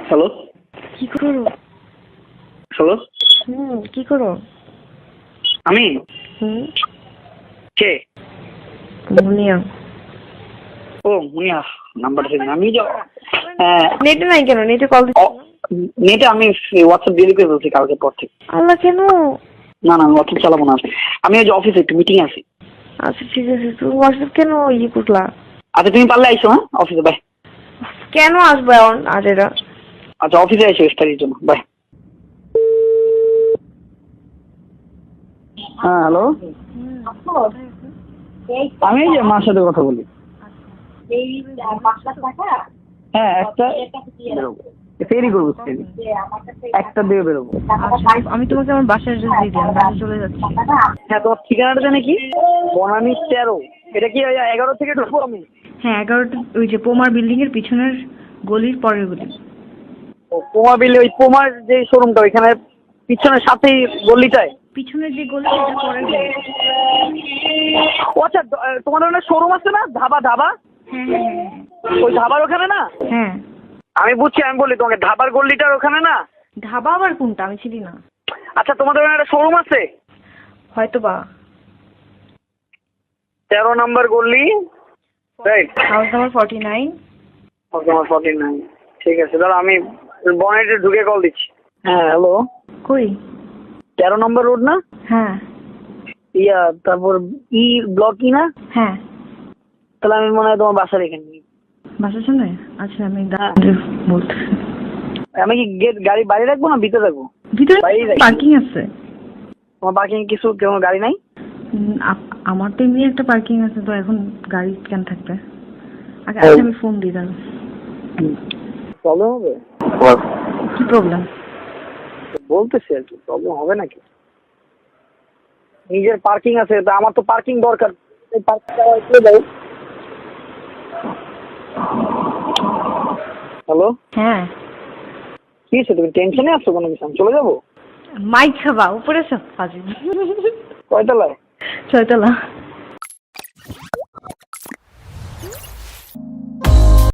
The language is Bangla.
হ্যালো কি করো? হ্যালো কি করো? আমি কে? মুনিয়া। ও মুনিয়া, নাম্বারটা দিন। আমি নেটে নাই কেন? নেটে কল দিচ্ছ না? নেটে আমি হোয়াটসঅ্যাপ ডিলিট করে বলছি কালকে পর থেকে। আল্লাহ, কেন? না না, আমি হোয়াটসঅ্যাপ চালাবো না। আমি ওই যে অফিসে একটু মিটিং আছি। আচ্ছা ঠিক আছে, তুমি হোয়াটসঅ্যাপ কেন করলা? আচ্ছা তুমি পারলে আইসো, হ্যাঁ অফিসে। বাই। কেন আসবে এখন আর এরা? আচ্ছা অফিসে আইসো স্টাডির জন্য। বাই। হ্যাঁ হ্যালো, আমি এই যে মার সাথে কথা বলি। হ্যাঁ একটা ফেরি করবো, একটা দিয়ে বেরোবো। আমি তোমাকে আমার বাসার অ্যাড্রেস দিয়ে দিই, আমি বাসায় চলে যাচ্ছি। হ্যাঁ তোমার ঠিকানাটা জানি কি? বনানী 13। এটা কি 11 থেকে ঢুকবো আমি? হ্যাঁ 11টা, ওই যে পোমার বিল্ডিং এর পিছনের গলির পরের গলি। ও পোমা বিলে, ওই পোমার যে শোরুমটা ওইখানে পিছনের সাথেই গলিটায়। পিছনের যে গলি সেটা পরের গলি। ও আচ্ছা, তোমাদের ওখানে শোরুম আছে না? ধাবা ধাবা। হ্যাঁ হ্যাঁ হ্যাঁ ওই ধাবার ওখানে না? হ্যাঁ। আমি বুঝছি, আমি বলি তোমাকে ধাবার গলিটার ওখানে না? ধাবা আবার কোনটা? আমি চিনি না। আচ্ছা তোমাদের ওখানে একটা শোরুম আছে? হয়তো বা। 13 নম্বর গলি, রাইট? House number 49। তোমার 49। ঠিক আছে, দাঁড়া আমি বনেটে ঢুকে কল দিচ্ছি। হ্যাঁ হ্যালো। কই? 13 নম্বর রোড না? হ্যাঁ তারপর ব্লক না? হ্যাঁ। তাহলে আমি মনে হয় তোমার বাসার এখানে। বাসার সামনে? আচ্ছা আমি বলতেছি। আমি কি গেট গাড়ি বাইরে রাখবো না ভিতরে রাখবো? ভিতরে বাইরে রাখবো। পার্কিং আছে। তোমার পার্কিং কিছু কোনো গাড়ি নাই? আমার তো এমনি একটা পার্কিং আছে, তো এখন গাড়ি কেন থাকবে? আচ্ছা আমি ফোন দিই দাঁড়াও। প্রবলেম হবে? কি প্রবলেম? বলতেছি আর কি, প্রবলেম হবে নাকি? নিজের পার্কিং আছে, তা আমার তো পার্কিং দরকার। এই পার্কিংটা করে দাও। হ্যালো হ্যাঁ। কি হয়েছে, তুমি টেনশনে আছো কোনো কিছু? আমি চলে যাবো? মাইক খাবা উপরে সব ফাজি। কয়তলায়? 6 তলা।